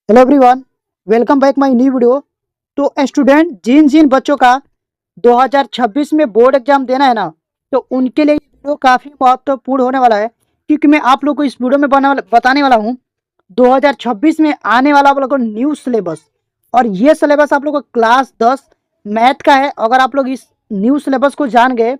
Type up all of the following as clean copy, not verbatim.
Hello everyone, welcome back my new video. तो student जिन जिन बच्चों का 2026 में बोर्ड एग्जाम देना है ना, तो उनके लिए ये वीडियो काफ़ी महत्वपूर्ण होने वाला है, क्योंकि मैं आप लोग को इस वीडियो में बताने वाला हूँ 2026 में आने वाला आप लोग को न्यू सिलेबस। और ये सिलेबस आप लोग को क्लास 10 मैथ का है। अगर आप लोग इस न्यू सिलेबस को जान गए,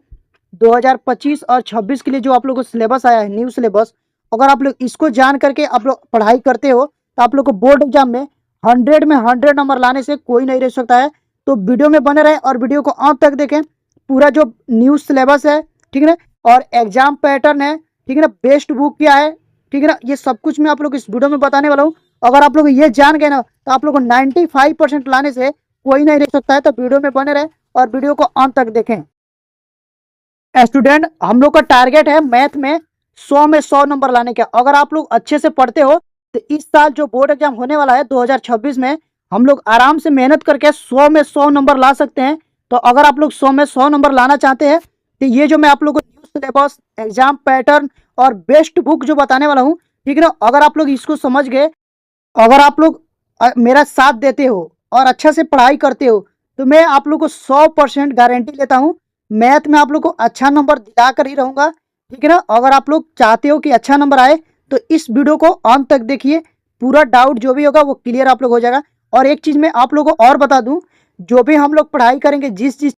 2025 और 26 के लिए जो आप लोग को सिलेबस आया है न्यू सिलेबस, अगर आप लोग इसको जान करके आप लोग पढ़ाई करते हो तो आप लोग को बोर्ड एग्जाम में 100 में 100 नंबर लाने से कोई नहीं रह सकता है। तो वीडियो में बने रहे और वीडियो को अंत तक देखें। पूरा जो न्यू सिलेबस है, ठीक है ना, और एग्जाम पैटर्न है, ठीक है ना, बेस्ट बुक क्या है, ठीक है ना, ये सब कुछ मैं आप लोग इस वीडियो में बताने वाला हूँ। अगर आप लोग ये जान गए ना, तो आप लोग को 95% लाने से कोई नहीं रह सकता है। तो वीडियो में बने रहे और वीडियो को अंत तक देखें। स्टूडेंट, हम लोग का टारगेट है मैथ में 100 में 100 नंबर लाने का। अगर आप लोग अच्छे से पढ़ते हो तो इस साल जो बोर्ड एग्जाम होने वाला है 2026 में, हम लोग आराम से मेहनत करके 100 में 100 नंबर ला सकते हैं। तो अगर आप लोग 100 में 100 नंबर लाना चाहते हैं तो ये जो मैं आप लोग को न्यू सिलेबस, एग्जाम पैटर्न और बेस्ट बुक जो बताने वाला हूँ, ठीक है ना, अगर आप लोग इसको समझ गए, अगर आप लोग मेरा साथ देते हो और अच्छा से पढ़ाई करते हो, तो मैं आप लोग को 100% गारंटी लेता हूँ मैथ में आप लोग को अच्छा नंबर दिला कर ही रहूँगा। ठीक है ना। अगर आप लोग चाहते हो कि अच्छा नंबर आए तो इस वीडियो को अंत तक देखिए। पूरा डाउट जो भी होगा वो क्लियर आप लोग हो जाएगा। और एक चीज़ मैं आप लोगों को और बता दूं, जो भी हम लोग पढ़ाई करेंगे, जिस चीज़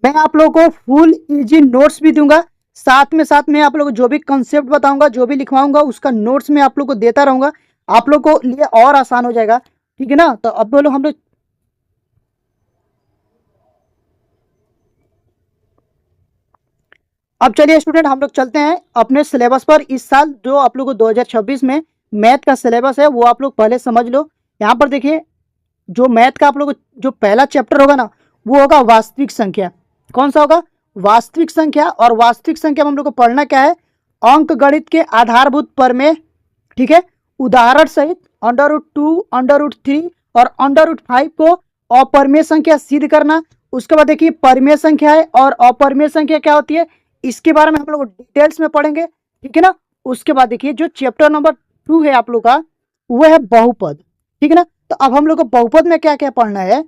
मैं आप लोगों को फुल इजी नोट्स भी दूंगा। साथ में आप लोग को जो भी कंसेप्ट बताऊंगा, जो भी लिखवाऊंगा, उसका नोट्स में आप लोग को देता रहूंगा। आप लोग को लिए और आसान हो जाएगा। ठीक है ना। तो अब बोलो हम लोग, अब चलिए स्टूडेंट, हम लोग चलते हैं अपने सिलेबस पर। इस साल जो आप लोग को 2026 में मैथ का सिलेबस है वो आप लोग पहले समझ लो। यहाँ पर देखिए, जो मैथ का आप लोग जो पहला चैप्टर होगा ना, वो होगा वास्तविक संख्या। कौन सा होगा? वास्तविक संख्या। और वास्तविक संख्या में हम लोग को पढ़ना क्या है? अंक गणित के आधारभूत प्रमेय, ठीक है, उदाहरण सहित √2, √3 और √5 को अपरिमेय संख्या सिद्ध करना। उसके बाद देखिए परिमेय संख्या है और अपरिमेय संख्या क्या होती है, इसके बारे में हम लोग डिटेल्स में पढ़ेंगे। ठीक है ना। उसके बाद देखिए जो चैप्टर नंबर 2 है आप लोग का, वो है बहुपद। ठीक है ना। तो अब हम लोग को बहुपद में क्या क्या पढ़ना है?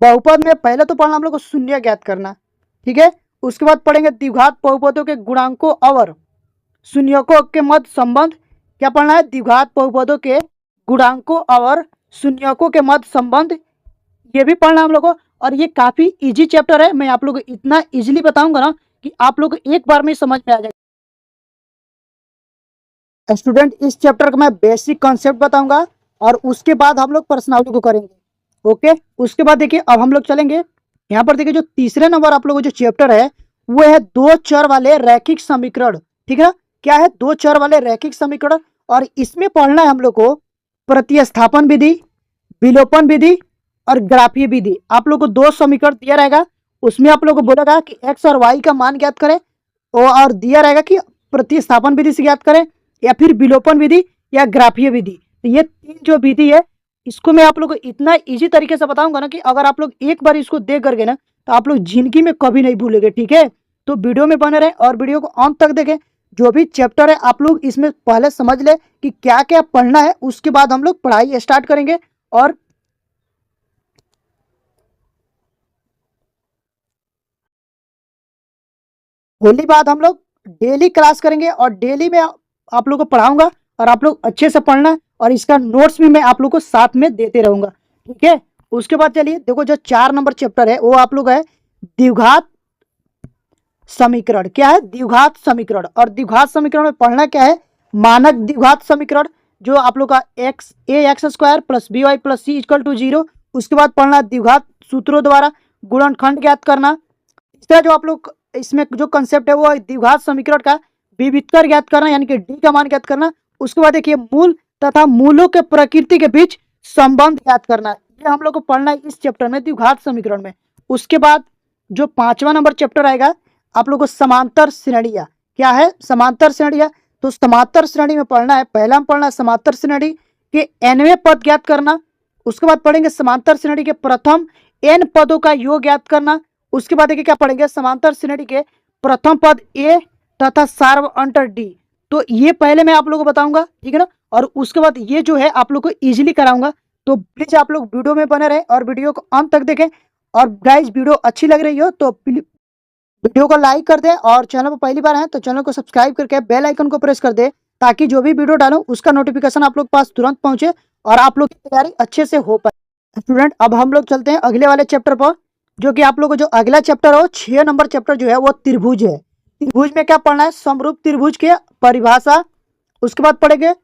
बहुपद में पहले तो पढ़ना हम लोग को शून्य ज्ञात करना। ठीक है। उसके बाद पढ़ेंगे द्विघात बहुपदों के गुणांकों और शून्यकों के मध्य संबंध। क्या पढ़ना है? द्विघात बहुपदों के गुणांकों और शून्यकों के मध्य संबंध, ये भी पढ़ना हम लोग को। और ये काफी इजी चैप्टर है। मैं आप लोग को इतना इजीली बताऊंगा ना कि आप लोग को एक बार में ही समझ में आ जाएगा। स्टूडेंट, इस चैप्टर का मैं बेसिक कॉन्सेप्ट बताऊंगा और उसके बाद हम लोग पर्सनालिटी को करेंगे। ओके। उसके बाद देखिए अब हम लोग चलेंगे यहाँ पर। देखिए जो तीसरे नंबर आप लोग को जो चैप्टर है वो है दो चर वाले रैखिक समीकरण। ठीक है ना। क्या है? दो चर वाले रैखिक समीकरण। और इसमें पढ़ना है हम लोग को प्रतिस्थापन विधि, विलोपन विधि और ग्राफीय विधि। आप लोग को दो समीकरण दिया रहेगा, उसमें आप लोग को बोलेगा कि एक्स और वाई का मान ज्ञात करें, और दिया रहेगा कि प्रतिस्थापन विधि से ज्ञात करें या फिर विलोपन विधि या ग्राफीय विधि। तो ये तीन जो विधि है, इसको मैं आप लोग को इतना इजी तरीके से बताऊंगा ना कि अगर आप लोग एक बार इसको देख करके ना, तो आप लोग जिंदगी में कभी नहीं भूलेंगे। ठीक है। तो वीडियो में बने रहे और वीडियो को अंत तक देखें। जो भी चैप्टर है आप लोग इसमें पहले समझ ले कि क्या क्या पढ़ना है, उसके बाद हम लोग पढ़ाई स्टार्ट करेंगे। और होली बाद हम लोग डेली क्लास करेंगे और डेली में आप लोग को पढ़ाऊंगा और आप लोग अच्छे से पढ़ना। और इसका नोट्स भी मैं आप लोग को साथ में देते रहूंगा। ठीक है। उसके बाद चलिए देखो, जो 4 नंबर चैप्टर है वो आप लोग है द्विघात समीकरण। क्या है? द्विघात समीकरण। और द्विघात समीकरण में पढ़ना क्या है? मानक द्विघात समीकरण, जो आप लोग का ax² + by + c = 0। उसके बाद पढ़ना द्विघात सूत्रों द्वारा गुणनखंड ज्ञात करना। तीसरा जो आप लोग इसमें जो कंसेप्ट है वो है द्विघात समीकरण का विविधकर ज्ञात करना, यानी कि डी का मान ज्ञात करना। उसके बाद देखिए मूल तथा मूलों के प्रकृति के बीच संबंध ज्ञात करना। ये हम लोग को पढ़ना है इस चैप्टर में, द्विघात समीकरण में। उसके बाद जो 5वां नंबर चैप्टर आएगा आप लोग को समांतर श्रेणियां। क्या है? समांतर श्रेणियां। तो समांतर श्रेणी में पढ़ना है, पहला में पढ़ना है समांतर श्रेणी के nवें पद ज्ञात करना। उसके बाद पढ़ेंगे समांतर श्रेणी के प्रथम n पदों का योग ज्ञात करना। उसके बाद देखिए क्या पढ़ेंगे? समांतर श्रेणी के प्रथम पद ए तथा सार्व अंतर डी। तो ये पहले मैं आप लोगों को बताऊंगा। ठीक है ना। और उसके बाद ये जो है आप लोग को इजीली कराऊंगा। तो प्लीज आप लोग वीडियो में बने रहें और वीडियो को अंत तक देखें। और गाइज वीडियो अच्छी लग रही हो तो वीडियो को लाइक कर दे और चैनल पर पहली बार है तो चैनल को सब्सक्राइब करके बेल आइकन को प्रेस कर दे, ताकि जो भी वीडियो डालूं उसका नोटिफिकेशन आप लोग के पास तुरंत पहुंचे और आप लोग की तैयारी अच्छे से हो पाए। स्टूडेंट अब हम लोग चलते हैं अगले वाले चैप्टर पर, जो कि आप लोग को जो अगला चैप्टर है 6 नंबर चैप्टर जो है वो त्रिभुज है। त्रिभुज में क्या पढ़ना है? समरूप त्रिभुज के परिभाषा, उसके बाद पढ़ेंगे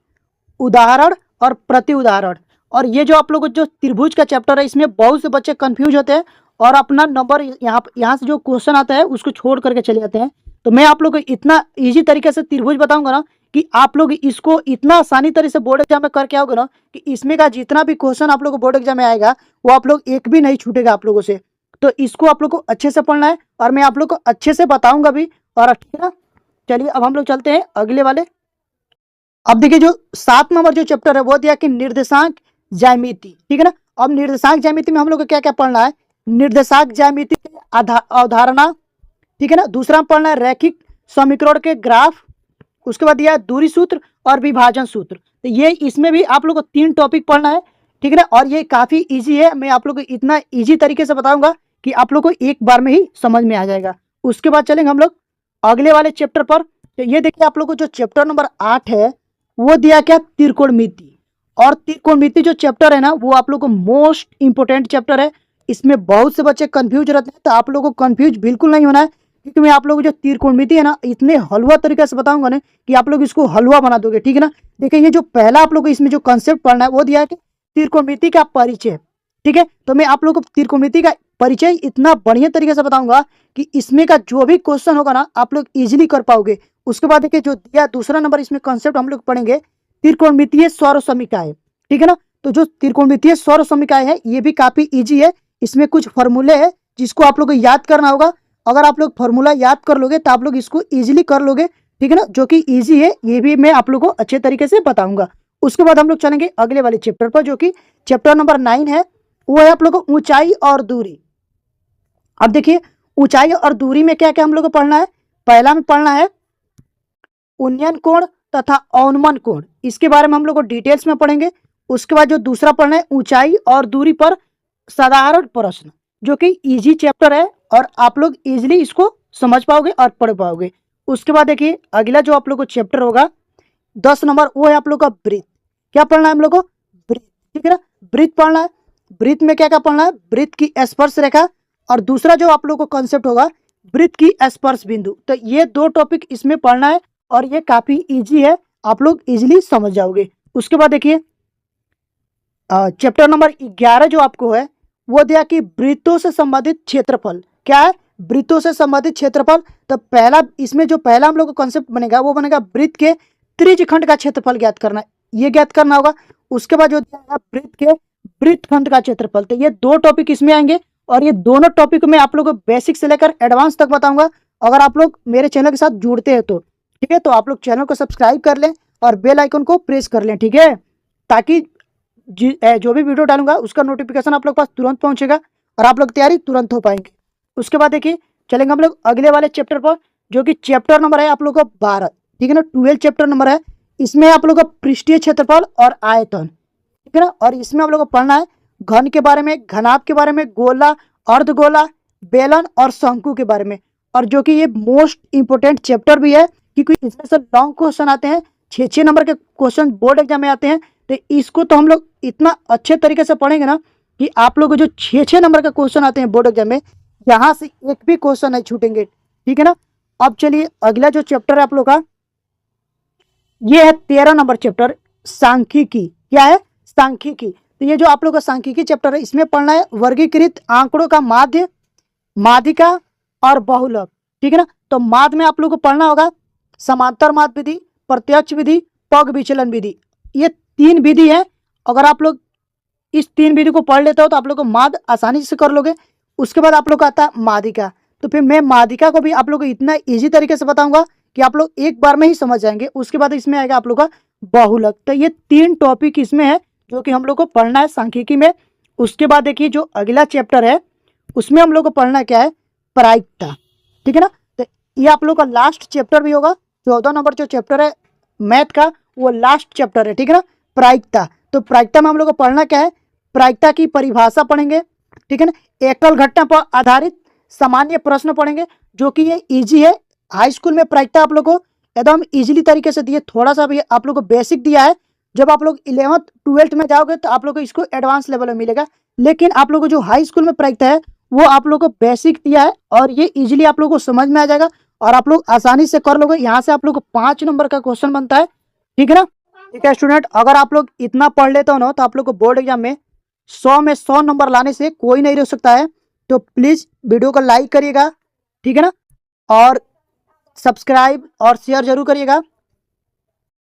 उदाहरण और प्रति उदाहरण। और ये जो आप लोग को जो त्रिभुज का चैप्टर है इसमें बहुत से बच्चे कंफ्यूज होते हैं और अपना नंबर यहाँ से जो क्वेश्चन आता है उसको छोड़ करके चले जाते हैं। तो मैं आप लोग को इतना इजी तरीके से त्रिभुज बताऊंगा ना कि आप लोग इसको इतना आसानी तरीके से बोर्ड एग्जाम में करके आओगे ना कि इसमें का जितना भी क्वेश्चन आप लोग को बोर्ड एग्जाम में आएगा वो आप लोग एक भी नहीं छूटेगा आप लोगों से। तो इसको आप लोग को अच्छे से पढ़ना है और मैं आप लोग को अच्छे से बताऊंगा भी। और ठीक है ना, चलिए अब हम लोग चलते हैं अगले वाले। अब देखिए जो 7 नंबर जो चैप्टर है वो दिया कि निर्देशांक ज्यामिति, ठीक है ना। अब निर्देशांक ज्यामिति में हम लोग को क्या क्या पढ़ना है? निर्देशांक ज्यामिति की अवधारणा, ठीक है ना। दूसरा पढ़ना है रैखिक समीकरण के ग्राफ, उसके बाद दिया है दूरी सूत्र और विभाजन सूत्र। तो ये इसमें भी आप लोग को 3 टॉपिक पढ़ना है, ठीक है ना। और ये काफी इजी है, मैं आप लोग को इतना इजी तरीके से बताऊंगा कि आप लोग को एक बार में ही समझ में आ जाएगा। उसके बाद चलेंगे हम लोग अगले वाले चैप्टर पर। तो ये देखिए आप लोग को जो चैप्टर नंबर 8 है वो दिया क्या? त्रिकोणमिति। और त्रिकोणमिति जो चैप्टर है ना वो आप लोग को मोस्ट इंपोर्टेंट चैप्टर है। इसमें बहुत से बच्चे कंफ्यूज रहते हैं, तो आप लोगों को कंफ्यूज बिल्कुल नहीं होना है, क्योंकि मैं आप लोगों को जो त्रिकोणमिति है ना इतने हलवा तरीके से बताऊंगा ना कि आप लोग इसको हलवा बना दोगे, ठीक है ना। देखिए ये जो पहला आप लोग को इसमें जो कंसेप्ट पढ़ना है वो दिया है कि त्रिकोणमिति का परिचय, ठीक है। तो मैं आप लोग को त्रिकोणमिति का परिचय इतना बढ़िया तरीके से बताऊंगा कि इसमें का जो भी क्वेश्चन होगा ना आप लोग इजिली कर पाओगे। उसके बाद देखिए जो दिया दूसरा नंबर इसमें कंसेप्ट हम लोग पढ़ेंगे त्रिकोणमितीय सौर समीकरण, ठीक है ना। तो जो त्रिकोणमितीय सौर समीकरण है ये भी काफी इजी है। इसमें कुछ फॉर्मूले है जिसको आप लोग को याद करना होगा। अगर आप लोग फॉर्मूला याद कर लोगे तो आप लोग इसको इजीली कर लोगे, ठीक है ना। जो कि इजी है ये भी मैं आप लोग को अच्छे तरीके से बताऊंगा। उसके बाद हम लोग चलेंगे अगले वाले चैप्टर पर, जो कि चैप्टर नंबर 9 है। वो है आप लोग को ऊंचाई और दूरी। अब देखिए ऊंचाई और दूरी में क्या क्या हम लोग को पढ़ना है? पहला में पढ़ना है उन्नयन कोण तथा अवनमन कोण, इसके बारे में हम लोग को डिटेल्स में पढ़ेंगे। उसके बाद जो दूसरा पढ़ना है ऊंचाई और दूरी पर साधारण प्रश्न, जो कि इजी चैप्टर है और आप लोग इजीली इसको समझ पाओगे और पढ़ पाओगे। उसके बाद देखिए अगला जो आप लोग को चैप्टर होगा 10 नंबर, वो है आप लोग का वृत्त। क्या पढ़ना है हम लोग को? वृत्त, ठीक है ना। वृत्त पढ़ना है। वृत्त में क्या क्या पढ़ना है? वृत्त की स्पर्श रेखा और दूसरा जो आप लोग को कॉन्सेप्ट होगा वृत्त की स्पर्श बिंदु। तो ये 2 टॉपिक इसमें पढ़ना है और ये काफी इजी है, आप लोग इजीली समझ जाओगे। उसके बाद देखिए चैप्टर नंबर 11 जो आपको है वो दिया कि वृत्तों से संबंधित क्षेत्रफल। क्या है? वृत्तों से संबंधित क्षेत्रफल। तो पहला इसमें जो पहला हम लोग का कॉन्सेप्ट बनेगा वो बनेगा वृत्त के त्रिज्यखंड का क्षेत्रफल ज्ञात करना, ये ज्ञात करना होगा। उसके बाद जो दिया वृत्त के वृत्तखंड का क्षेत्रफल। तो ये 2 टॉपिक इसमें आएंगे और ये दोनों टॉपिक में आप लोग को बेसिक से लेकर एडवांस तक बताऊंगा, अगर आप लोग मेरे चैनल के साथ जुड़ते हैं तो, ठीक है। तो आप लोग चैनल को सब्सक्राइब कर लें और बेल आइकन को प्रेस कर लें, ठीक है, ताकि जो भी वीडियो डालूंगा उसका नोटिफिकेशन आप लोग पास तुरंत पहुंचेगा और आप लोग तैयारी तुरंत हो पाएंगे। उसके बाद देखिए चलेंगे हम लोग अगले वाले चैप्टर पर, जो कि चैप्टर नंबर है आप लोग का 12, ठीक है ना। 12 चैप्टर नंबर है। इसमें आप लोग का पृष्ठीय क्षेत्रफल और आयतन, ठीक है ना। और इसमें आप लोग को पढ़ना है घन के बारे में, घनाभ के बारे में, गोला, अर्धगोला, बेलन और शंकु के बारे में। और जो कि ये मोस्ट इंपोर्टेंट चैप्टर भी है, क्योंकि इसमें से लॉन्ग क्वेश्चन आते हैं, 6 नंबर के क्वेश्चन बोर्ड एग्जाम में आते हैं। तो इसको तो हम लोग इतना अच्छे तरीके से पढ़ेंगे ना कि आप लोग को जो 6 नंबर का क्वेश्चन आते हैं बोर्ड एग्जाम में, यहाँ से एक भी क्वेश्चन नहीं छूटेंगे, ठीक है ना। अब चलिए अगला जो चैप्टर है आप लोग का ये है 13 नंबर चैप्टर सांख्यिकी। क्या है? सांख्यिकी। तो ये जो आप लोग का सांख्यिकी चैप्टर है इसमें पढ़ना है वर्गीकृत आंकड़ों का माध्य, माध्यिका और बहुलक, ठीक है ना। तो माध्य में आप लोग को पढ़ना होगा समांतर माध्य विधि, प्रत्यक्ष विधि, पग विचलन विधि। ये 3 विधि है। अगर आप लोग इस 3 विधि को पढ़ लेते हो तो आप लोग को माध्य आसानी से कर लोगे। उसके बाद आप लोग का आता है माध्यिका। तो फिर मैं माध्यिका को भी आप लोग को इतना इजी तरीके से बताऊंगा कि आप लोग एक बार में ही समझ जाएंगे। उसके बाद इसमें आएगा आप लोग का बहुलक। तो ये 3 टॉपिक इसमें है जो कि हम लोग को पढ़ना है सांख्यिकी में। उसके बाद देखिए जो अगला चैप्टर है उसमें हम लोग को पढ़ना क्या है? प्रायिकता, ठीक है ना। तो ये आप लोग का लास्ट चैप्टर भी होगा। 14 नंबर जो चैप्टर है मैथ का वो लास्ट चैप्टर है, ठीक है ना, प्रायिकता। तो प्रायिकता में हम लोग को पढ़ना क्या है? प्रायिकता की परिभाषा पढ़ेंगे, ठीक है ना। एकल घटना पर आधारित सामान्य प्रश्न पढ़ेंगे जो कि ये इजी है। हाई स्कूल में प्रायिकता आप लोग को एकदम इजीली तरीके से दिए, थोड़ा सा भी आप लोग को बेसिक दिया है। जब आप लोग 11th 12th में जाओगे तो आप लोग को इसको एडवांस लेवल में मिलेगा, लेकिन आप लोग को जो हाई स्कूल में प्रायिकता है वो आप लोग को बेसिक दिया है और ये इजीली आप लोग को समझ में आ जाएगा और आप लोग आसानी से कर लोगे। यहाँ से आप लोग को 5 नंबर का क्वेश्चन बनता है, ठीक है ना। ठीक है स्टूडेंट, अगर आप लोग इतना पढ़ लेते हो ना तो आप लोग को बोर्ड एग्जाम में 100 में 100 नंबर लाने से कोई नहीं रोक सकता है। तो प्लीज़ वीडियो को लाइक करिएगा, ठीक है ना, और सब्सक्राइब और शेयर जरूर करिएगा।